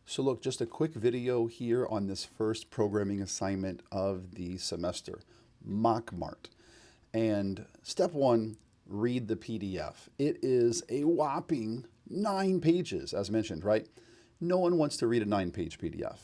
So look, just a quick video here on this first programming assignment of the semester, MockMart. And step one, read the PDF. It is a whopping 9 pages, as mentioned, right? No one wants to read a 9-page PDF.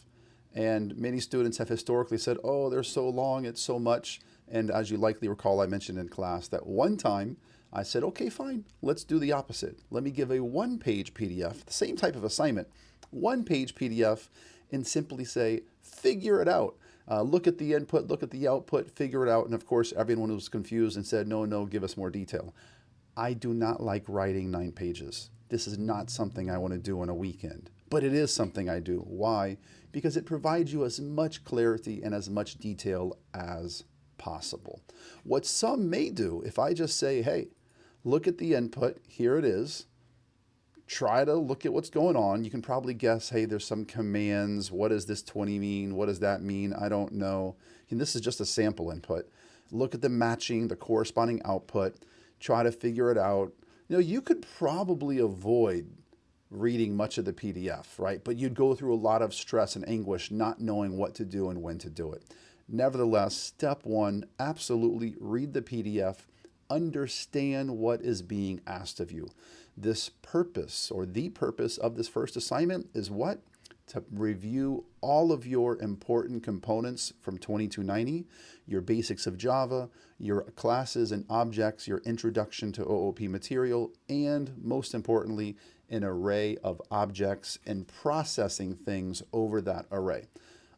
And many students have historically said, oh, they're so long, it's so much. And as you likely recall, I mentioned in class that one time I said, okay, fine, let's do the opposite. Let me give a 1-page PDF, the same type of assignment, 1-page PDF, and simply say, figure it out. Look at the input, look at the output, figure it out. And of course, everyone was confused and said, no, no, give us more detail. I do not like writing 9 pages. This is not something I want to do on a weekend, but it is something I do. Why? Because it provides you as much clarity and as much detail as possible. What some may do, if I just say, hey, look at the input, here it is, try to look at what's going on. You can probably guess, hey, there's some commands. What does this 20 mean? What does that mean? I don't know. And this is just a sample input. Look at the matching, the corresponding output. Try to figure it out. You could probably avoid reading much of the PDF, right? But you'd go through a lot of stress and anguish not knowing what to do and when to do it. Nevertheless, step one, absolutely read the PDF. Understand what is being asked of you. This purpose, or the purpose of this first assignment, is what? To review all of your important components from 2290, your basics of Java, your classes and objects, your introduction to OOP material, and most importantly, an array of objects and processing things over that array.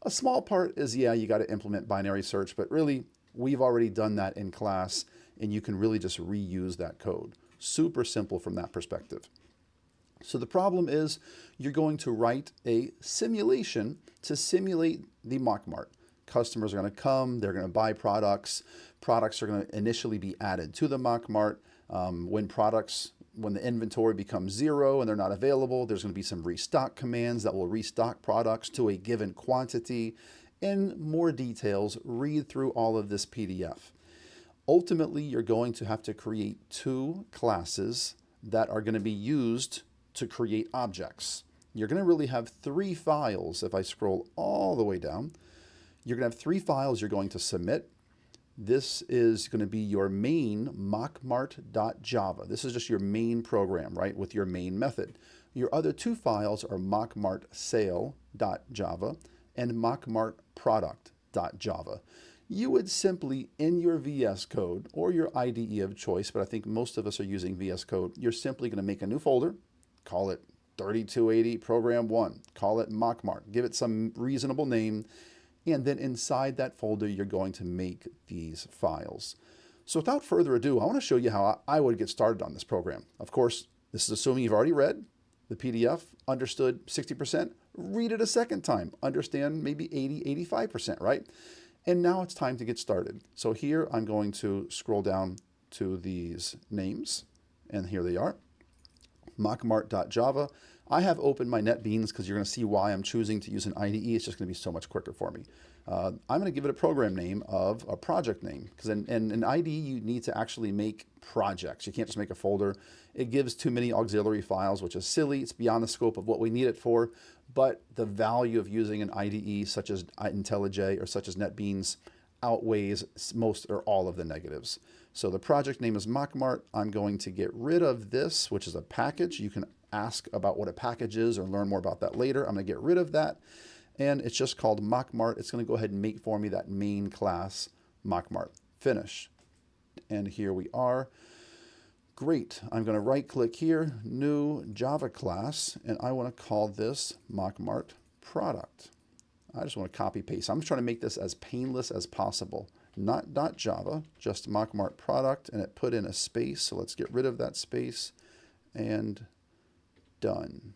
A small part is, yeah, you got to implement binary search, but really, we've already done that in class, and you can really just reuse that code. Super simple from that perspective. So the problem is you're going to write a simulation to simulate the MockMart. Customers are going to come, they're going to buy products. Products are going to initially be added to the MockMart. When the inventory becomes 0 and they're not available, there's going to be some restock commands that will restock products to a given quantity. In more details, read through all of this PDF. Ultimately, you're going to have to create 2 classes that are going to be used to create objects. You're going to really have 3 files. If I scroll all the way down, you're going to have 3 files you're going to submit. This is going to be your main mockmart.java. This is just your main program, right, with your main method. Your other 2 files are mockmartsale.java and mockmartproduct.java. You would simply, in your VS Code or your IDE of choice, but I think most of us are using VS Code, you're simply going to make a new folder, call it 3280 program 1, call it MockMart, give it some reasonable name, and then inside that folder, you're going to make these files. So without further ado, I want to show you how I would get started on this program. Of course, this is assuming you've already read the PDF, understood 60%, read it a second time, understand maybe 80, 85%, right? And now it's time to get started. So here I'm going to scroll down to these names, and here they are, mockmart.java. I have opened my NetBeans because you're going to see why I'm choosing to use an IDE. It's just going to be so much quicker for me. I'm going to give it a program name of a project name, because in an IDE you need to actually make projects. You can't just make a folder. It gives too many auxiliary files, which is silly. It's beyond the scope of what we need it for. But the value of using an IDE such as IntelliJ or such as NetBeans outweighs most or all of the negatives. So the project name is MockMart. I'm going to get rid of this, which is a package. You can ask about what a package is or learn more about that later. I'm going to get rid of that. And it's just called MockMart. It's going to go ahead and make for me that main class, MockMart. Finish. And here we are. Great. I'm going to right click here, new Java class, and I want to call this MockMart product. I just want to copy paste. I'm just trying to make this as painless as possible. Not .java, just MockMart product, and it put in a space. So let's get rid of that space and done.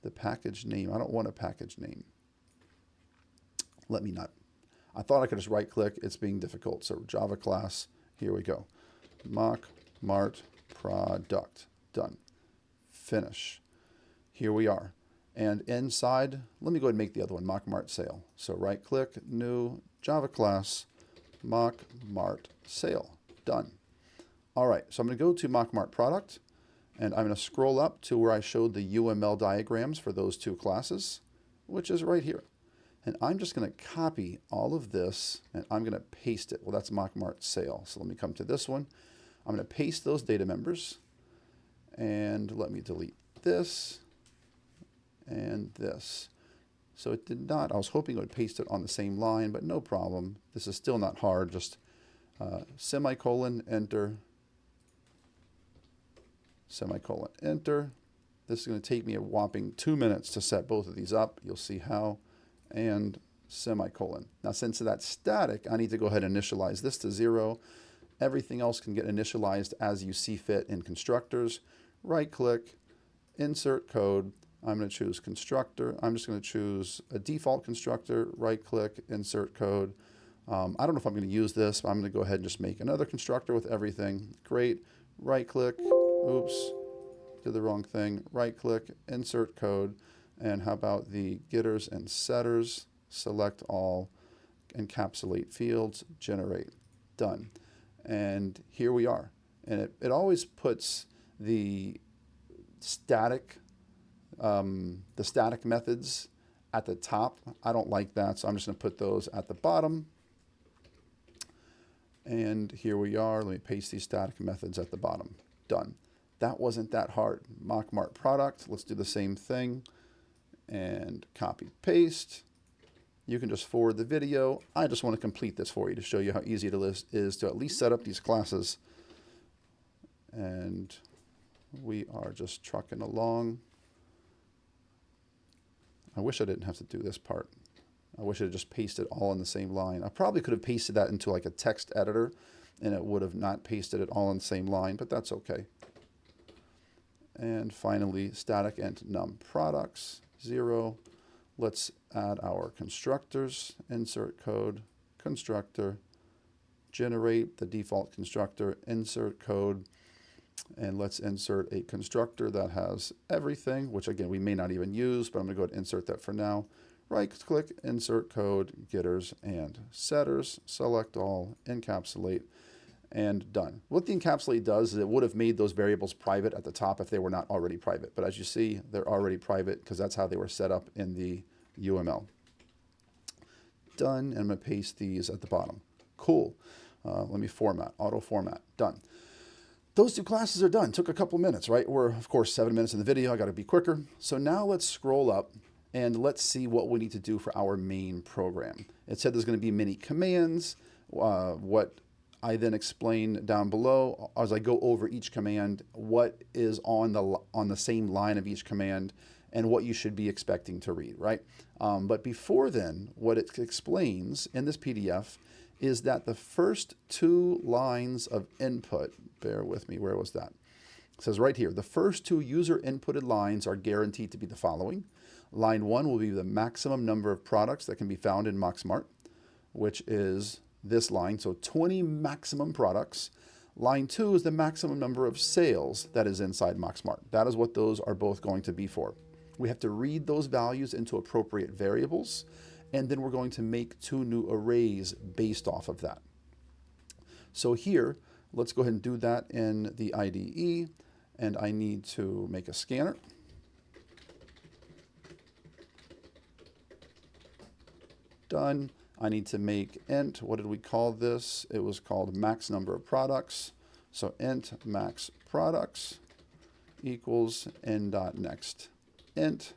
The package name, I don't want a package name. Let me not. I thought I could just right click. It's being difficult. So Java class, here we go. MockMart product, done. Finish. Here we are. And inside, let me go ahead and make the other one, MockMart sale. So right click, new Java class, MockMart sale, done. All right, so I'm going to go to MockMart product, and I'm going to scroll up to where I showed the UML diagrams for those 2 classes. which is right here. And I'm just going to copy all of this and I'm going to paste it. Well, that's MockMart sale. So let me come to this one. I'm going to paste those data members and let me delete this and this. So it did not, I was hoping it would paste it on the same line, but no problem. This is still not hard, just semicolon, enter, semicolon, enter. This is going to take me a whopping 2 minutes to set both of these up. You'll see how, and semicolon. Now, since that's static, I need to go ahead and initialize this to 0. Everything else can get initialized as you see fit in constructors. Right click, insert code. I'm going to choose constructor. I'm just going to choose a default constructor, right click, insert code. I don't know if I'm going to use this, but I'm going to go ahead and just make another constructor with everything. Great, right click, oops, did the wrong thing. Right click, insert code. And how about the getters and setters? Select all, encapsulate fields, generate, done. And here we are. And it always puts the static methods at the top. I don't like that, so I'm just going to put those at the bottom. And here we are. Let me paste these static methods at the bottom. Done. That wasn't that hard. MockMart product. Let's do the same thing. And copy, paste. You can just forward the video. I just want to complete this for you to show you how easy it is to at least set up these classes. And we are just trucking along. I wish I didn't have to do this part. I wish I had just pasted all in the same line. I probably could have pasted that into like a text editor and it would have not pasted it all in the same line, but that's okay. And finally, static int num products, 0. Let's add our constructors, insert code, constructor, generate the default constructor, insert code, and let's insert a constructor that has everything, which again, we may not even use, but I'm going to go ahead and insert that for now. Right click, insert code, getters and setters, select all, encapsulate, and done. What the encapsulate does is it would have made those variables private at the top if they were not already private. But as you see, they're already private because that's how they were set up in the UML. Done, and I'm going to paste these at the bottom. Cool. Let me format, auto format, done. Those two classes are done. Took a couple minutes, right? We're, of course, 7 minutes in the video. I got to be quicker. So now let's scroll up and let's see what we need to do for our main program. It said there's going to be many commands. What I then explain down below as I go over each command, what is on the same line of each command and what you should be expecting to read, right? But before then, what it explains in this PDF is that the first 2 lines of input, bear with me, where was that? It says right here, the first 2 user inputted lines are guaranteed to be the following. Line 1 will be the maximum number of products that can be found in MockSmart, which is this line, so 20 maximum products. Line 2 is the maximum number of sales that is inside MockSmart. That is what those are both going to be for. We have to read those values into appropriate variables, and then we're going to make 2 new arrays based off of that. So here, let's go ahead and do that in the IDE, and I need to make a scanner. Done. I need to make int, what did we call this? It was called max number of products. So int max products equals n.next int.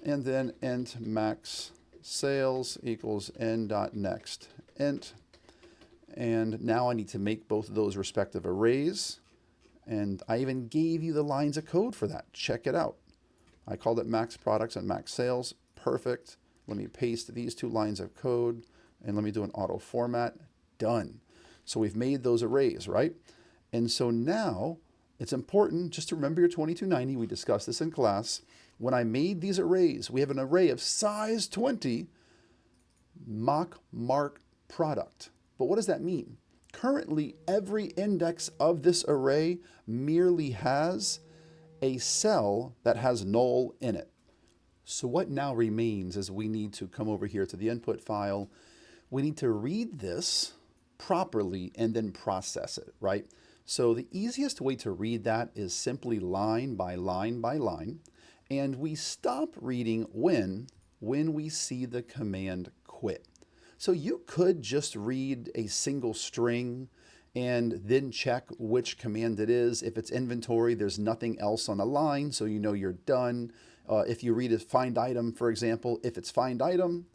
And then int max sales equals n.next int. And now I need to make both of those respective arrays. And I even gave you the lines of code for that. Check it out. I called it max products and max sales. Perfect. Let me paste these 2 lines of code and let me do an auto format. Done. So we've made those arrays, right? And so now it's important just to remember your 2290. We discussed this in class. When I made these arrays, we have an array of size 20 MockMart product. But what does that mean? Currently, every index of this array merely has a cell that has null in it. So what now remains is we need to come over here to the input file. We need to read this properly and then process it, right? So the easiest way to read that is simply line by line by line. And we stop reading when we see the command quit. So you could just read a single string and then check which command it is. If it's inventory, there's nothing else on the line, so you know you're done. If you read a find item, for example, if it's find item,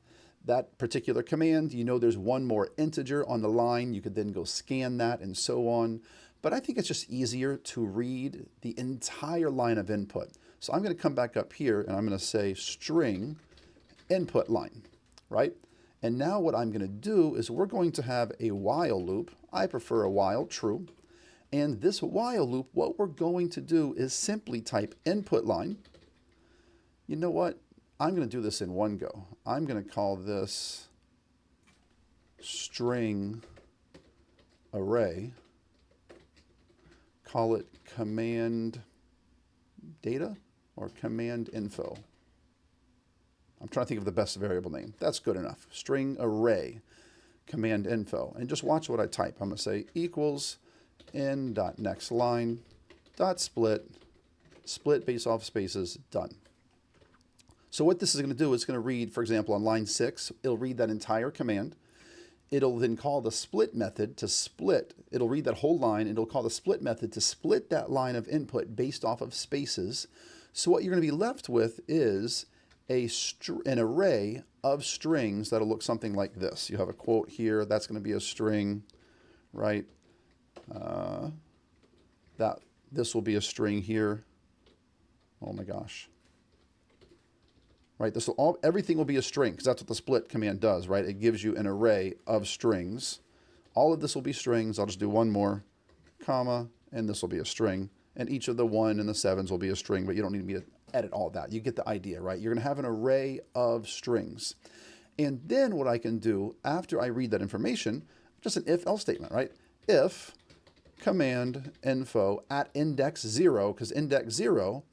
that particular command, you know there's one more integer on the line. You could then go scan that and so on. But I think it's just easier to read the entire line of input. So I'm going to come back up here and I'm going to say string input line, right? And now what I'm going to do is we're going to have a while loop. I prefer a while, true. And this while loop, what we're going to do is simply type input line. You know what? I'm going to do this in one go. I'm going to call this string array. Call it command data or command info. I'm trying to think of the best variable name. That's good enough. String array, command info. And just watch what I type. I'm going to say equals in.nextLine dot split, split based off spaces, done. So what this is going to do, it's going to read, for example, on line 6, it'll read that entire command. It'll then call the split method to split. It'll read that whole line. It'll call the split method to split that line of input based off of spaces. So what you're going to be left with is an array of strings that'll look something like this. You have a quote here. That's going to be a string, right? This will be a string here. Oh my gosh. Right, everything will be a string because that's what the split command does, right? It gives you an array of strings. All of this will be strings. I'll just do one more, comma, and this will be a string. And each of the 1 and the 7s will be a string, but you don't need me to edit all that. You get the idea, right? You're going to have an array of strings. And then what I can do after I read that information, just an if-else statement, right? If command info at index 0, because index 0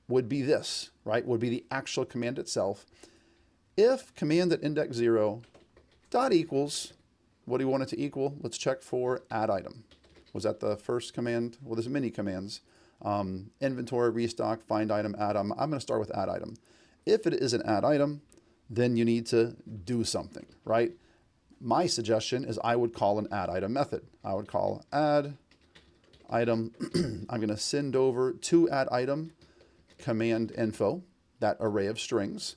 would be this, right? Would be the actual command itself. If command at index 0 dot equals, what do you want it to equal? Let's check for add item. Was that the first command? Well, there's many commands. Inventory, restock, find item, add item. I'm going to start with add item. If it is an add item, then you need to do something, right? My suggestion is I would call an add item method. I would call add item. I'm going to send over to add item command info, that array of strings.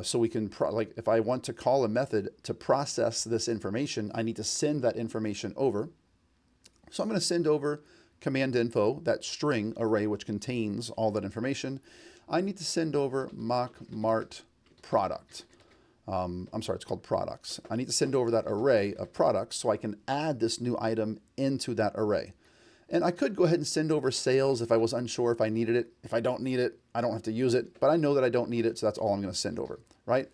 So we can, like if I want to call a method to process this information, I need to send that information over. So I'm going to send over command info, that string array which contains all that information. I need to send over mockmart product. I'm sorry, it's called products. I need to send over that array of products so I can add this new item into that array. And I could go ahead and send over sales if I was unsure if I needed it. If I don't need it, I don't have to use it, but I know that I don't need it, so that's all I'm going to send over, right?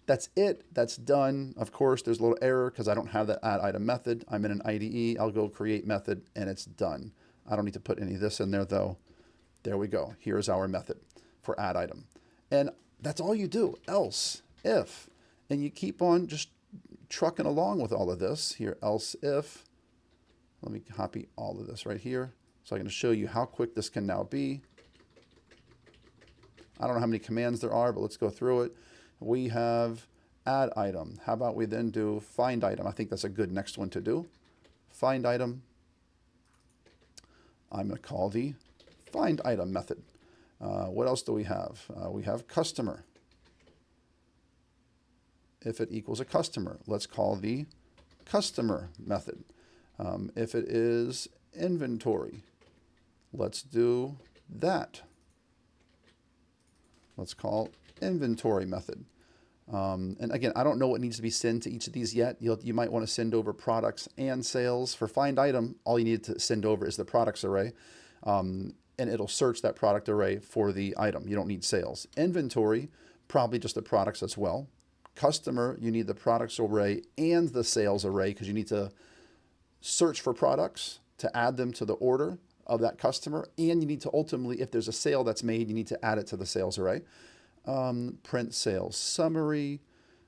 That's it. That's done. Of course, there's a little error because I don't have that add item method. I'm in an IDE. I'll go create method, and it's done. I don't need to put any of this in there, though. There we go. Here's our method for add item. And that's all you do, else, if. And you keep on just trucking along with all of this. Here, else, if. Let me copy all of this right here. So I'm going to show you how quick this can now be. I don't know how many commands there are, but let's go through it. We have add item. How about we then do find item? I think that's a good next one to do. Find item. I'm going to call the find item method. What else do we have? We have customer. If it equals a customer, let's call the customer method. If it is inventory, let's do that. Let's call inventory method. And again, I don't know what needs to be sent to each of these yet. You might want to send over products and sales. For find item, all you need to send over is the products array, and it'll search that product array for the item. You don't need sales. Inventory, probably just the products as well. Customer, you need the products array and the sales array because you need to search for products to add them to the order of that customer, and you need to ultimately, if there's a sale that's made, you need to add it to the sales array. Print sales summary.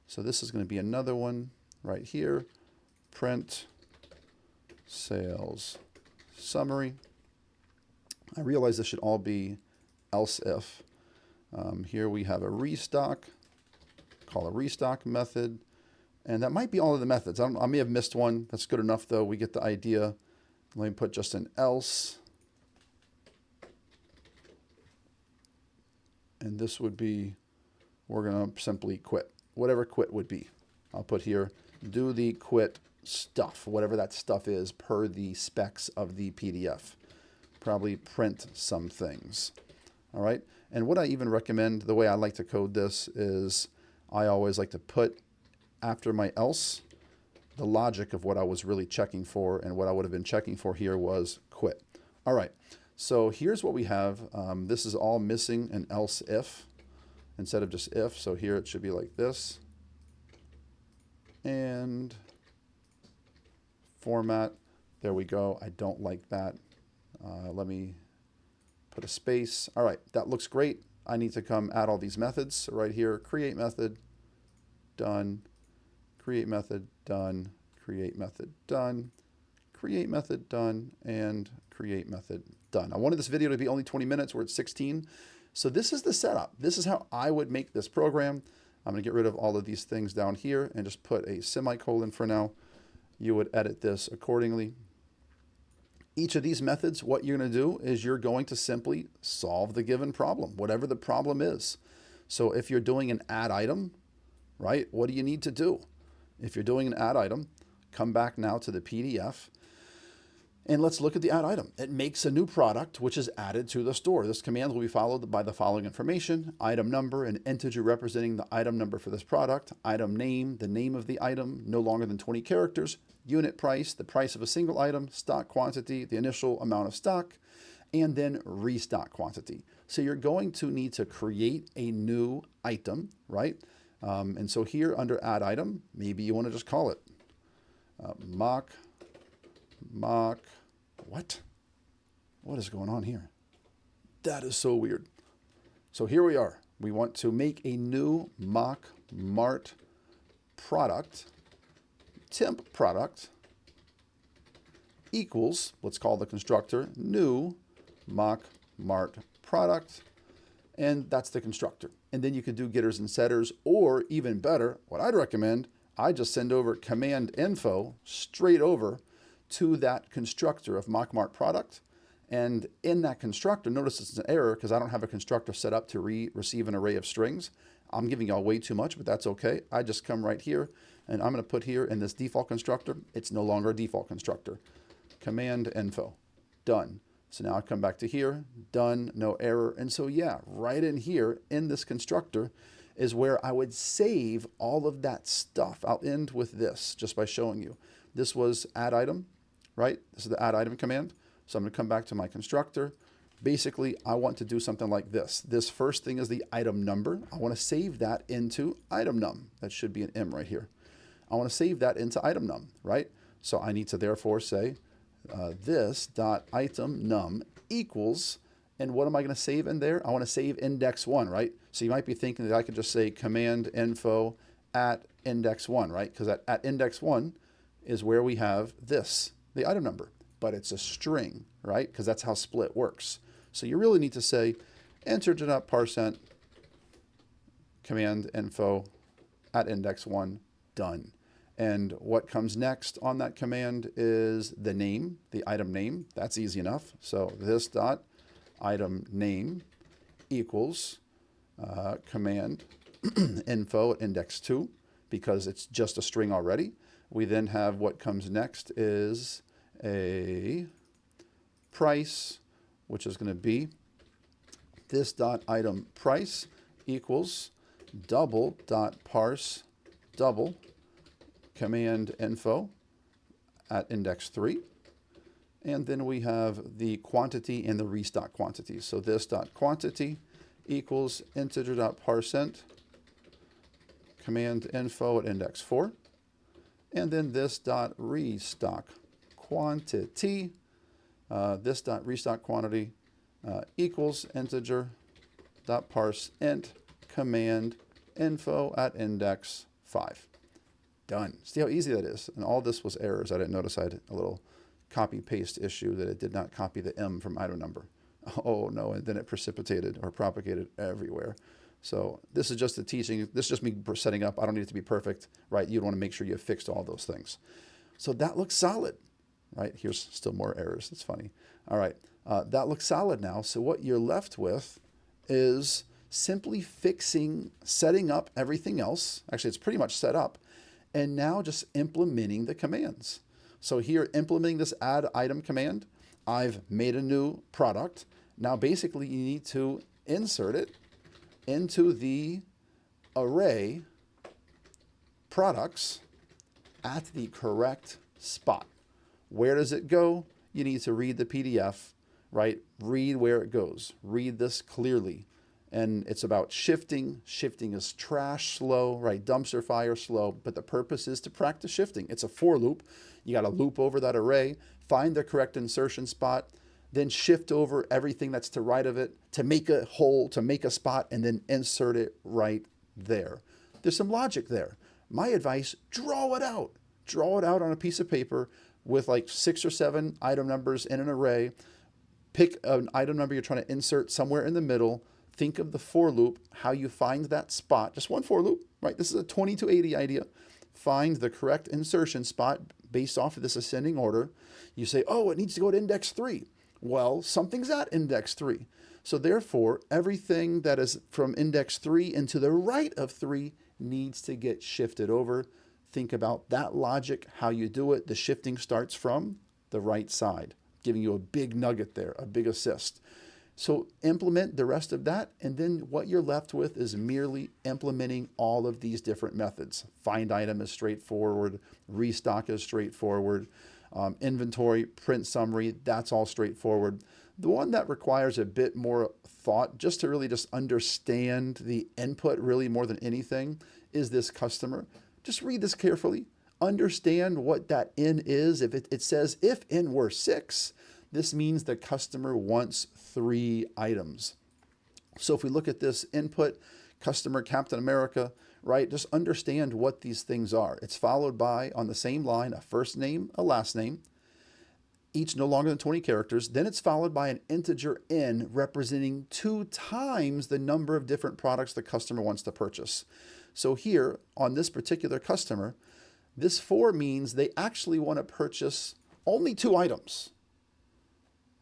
So this is going to be another one right here. Print sales summary. I realize this should all be else if. Here we have a restock, call a restock method. And that might be all of the methods. I may have missed one. That's good enough, though. We get the idea. Let me put just an else. And this would be, we're going to simply quit. Whatever quit would be. I'll put here, do the quit stuff, whatever that stuff is per the specs of the PDF. Probably print some things. All right. And what I even recommend, the way I like to code this is I always like to put after my else the logic of what I was really checking for, and what I would have been checking for here was quit. All right. So here's what we have. This is all missing an else if instead of just if. So here it should be like this. And format. There we go. I don't like that. Let me put a space. All right, that looks great. I need to come add all these methods. So right here, create method, done, create method, done, create method, done, create method, done, and create method, done. I wanted this video to be only 20 minutes. We're at 16. So this is the setup. This is how I would make this program. I'm going to get rid of all of these things down here and just put a semicolon for now. You would edit this accordingly. Each of these methods, what you're going to do is you're going to simply solve the given problem, whatever the problem is. So if you're doing an add item, right, what do you need to do? If you're doing an add item, come back now to the PDF. And let's look at the add item. It makes a new product, which is added to the store. This command will be followed by the following information: item number, an integer representing the item number for this product; item name, the name of the item, no longer than 20 characters; unit price, the price of a single item; stock quantity, the initial amount of stock; and then restock quantity. So you're going to need to create a new item, right? And so here under add item, maybe you want to just call it mock, what is going on here? That is so weird. So here we are. We want to make a new mock mart product, temp product equals, let's call the constructor new mock mart product, and that's the constructor. And then you could do getters and setters, or even better, what I'd recommend, I just send over command info straight over to that constructor of mock mart product. And in that constructor, notice it's an error because I don't have a constructor set up to receive an array of strings. I'm giving y'all way too much, but that's okay. I just come right here and I'm going to put here in this default constructor, it's no longer a default constructor. Command info, done. So now I come back to here, done, no error. And so yeah, right in here in this constructor is where I would save all of that stuff. I'll end with this just by showing you. This was add item, right? This is the add item command. So I'm going to come back to my constructor. Basically, I want to do something like this. This first thing is the item number. I want to save that into item num. That should be an M right here. I want to save that into item num, right? So I need to therefore say this dot item num equals, and what am I going to save in there? I want to save index 1, right? So you might be thinking that I could just say command info at index 1, right? Because at index 1 is where we have this, the item number, but it's a string, right? Because that's how split works. So you really need to say enter.parseInt command info at index 1, done. And what comes next on that command is the name, the item name. That's easy enough. So this dot item name equals command info at index 2, because it's just a string already. We then have what comes next is a price, which is going to be this dot item price equals double dot parse double command info at index 3. And then we have the quantity and the restock quantity. So this dot quantity equals integer dot parseInt command info at index 4. And then this dot restock quantity, this dot restock quantity equals integer dot parseInt command info at index 5. Done. See how easy that is? And all this was errors. I didn't notice I had a little copy paste issue that it did not copy the M from item number. Oh no, and then it precipitated or propagated everywhere. So this is just the teaching. This is just me setting up. I don't need it to be perfect, right? You want to make sure you have fixed all those things. So that looks solid, right? Here's still more errors. It's funny. All right, that looks solid now. So what you're left with is simply fixing, setting up everything else. Actually, it's pretty much set up. And now just implementing the commands. So here, implementing this add item command, I've made a new product. Now, basically, you need to insert it into the array products at the correct spot. Where does it go? You need to read the PDF, right? Read where it goes. Read this clearly. And it's about shifting. Shifting is trash slow, right? Dumpster fire slow, but the purpose is to practice shifting. It's a for loop. You got to loop over that array, find the correct insertion spot, then shift over everything that's to right of it to make a hole, to make a spot, and then insert it right there. There's some logic there. My advice, draw it out. Draw it out on a piece of paper with like 6 or 7 item numbers in an array. Pick an item number you're trying to insert somewhere in the middle. Think of the for loop, how you find that spot. Just one for loop, right? This is a 20 to 80 idea. Find the correct insertion spot based off of this ascending order. You say, oh, it needs to go to index 3. Well, something's at index 3. So therefore, everything that is from index 3 and to the right of 3 needs to get shifted over. Think about that logic, how you do it. The shifting starts from the right side, giving you a big nugget there, a big assist. So implement the rest of that, and then what you're left with is merely implementing all of these different methods. Find item is straightforward. Restock is straightforward. Inventory, print summary, that's all straightforward. The one that requires a bit more thought, just to really just understand the input really more than anything, is this customer. Just read this carefully. Understand what that in is. If it says if in were 6, this means the customer wants 3 items. So if we look at this input, customer Captain America, right? Just understand what these things are. It's followed by, on the same line, a first name, a last name, each no longer than 20 characters. Then it's followed by an integer n representing 2 times the number of different products the customer wants to purchase. So here, on this particular customer, this 4 means they actually want to purchase only 2 items.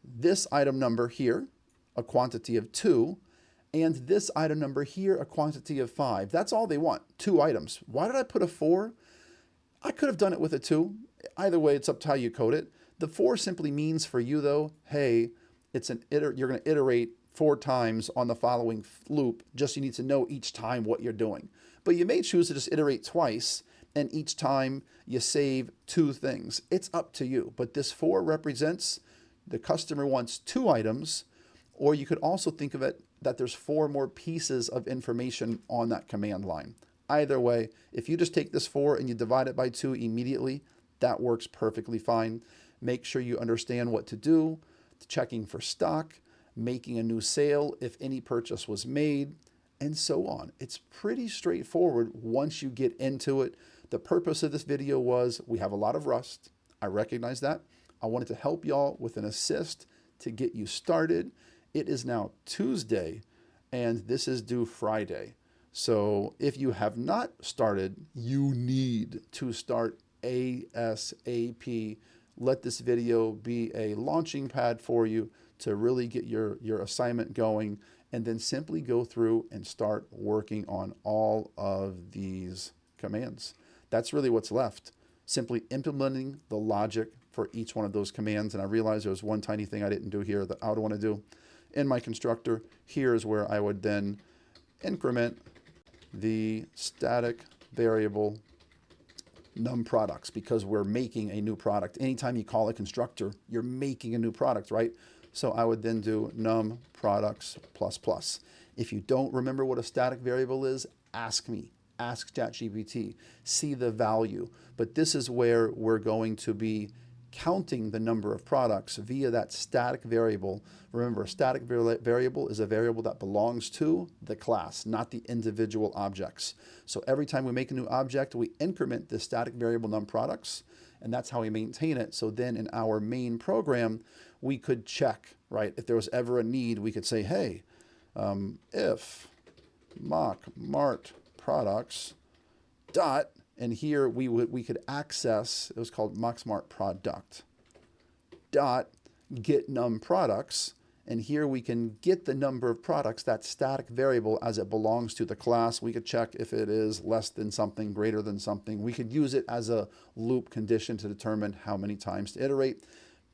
This item number here, a quantity of 2, and this item number here, a quantity of 5. That's all they want, 2 items. Why did I put a 4? I could have done it with a 2. Either way, it's up to how you code it. The 4 simply means for you, though, hey, you're going to iterate 4 times on the following loop, just you need to know each time what you're doing. But you may choose to just iterate twice, and each time you save 2 things. It's up to you. But this 4 represents the customer wants 2 items, or you could also think of it that there's 4 more pieces of information on that command line. Either way, if you just take this 4 and you divide it by 2 immediately, that works perfectly fine. Make sure you understand what to do, checking for stock, making a new sale if any purchase was made, and so on. It's pretty straightforward once you get into it. The purpose of this video was we have a lot of rust. I recognize that. I wanted to help y'all with an assist to get you started. It is now Tuesday, and this is due Friday. So if you have not started, you need to start ASAP. Let this video be a launching pad for you to really get your assignment going, and then simply go through and start working on all of these commands. That's really what's left. Simply implementing the logic for each one of those commands. And I realized there was one tiny thing I didn't do here that I would want to do. In my constructor, here is where I would then increment the static variable num products, because we're making a new product. Anytime you call a constructor, you're making a new product, right? So I would then do num products plus plus. If you don't remember what a static variable is, ask me. Ask ChatGPT. See the value. But this is where we're going to be counting the number of products via that static variable. Remember, a static variable is a variable that belongs to the class, not the individual objects. So every time we make a new object, we increment the static variable num products, and that's how we maintain it. So then in our main program, we could check, right? If there was ever a need, we could say, hey, if mock mart products dot, and here we could access, it was called mocksmart product dot get num products, and here we can get the number of products, that static variable, as it belongs to the class. We could check if it is less than something, greater than something. We could use it as a loop condition to determine how many times to iterate.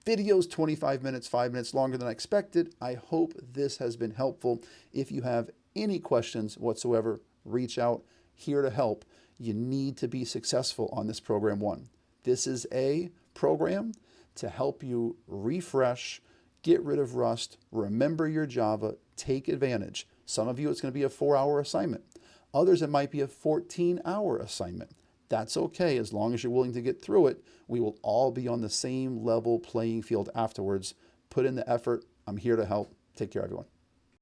Video's 25 minutes, 5 minutes longer than I expected. I hope this has been helpful. If you have any questions whatsoever, reach out. Here to help. You need to be successful on this program 1. This is a program to help you refresh, get rid of Rust, remember your Java, take advantage. Some of you, it's going to be a 4-hour assignment. Others, it might be a 14-hour assignment. That's okay, as long as you're willing to get through it. We will all be on the same level playing field afterwards. Put in the effort. I'm here to help. Take care, everyone.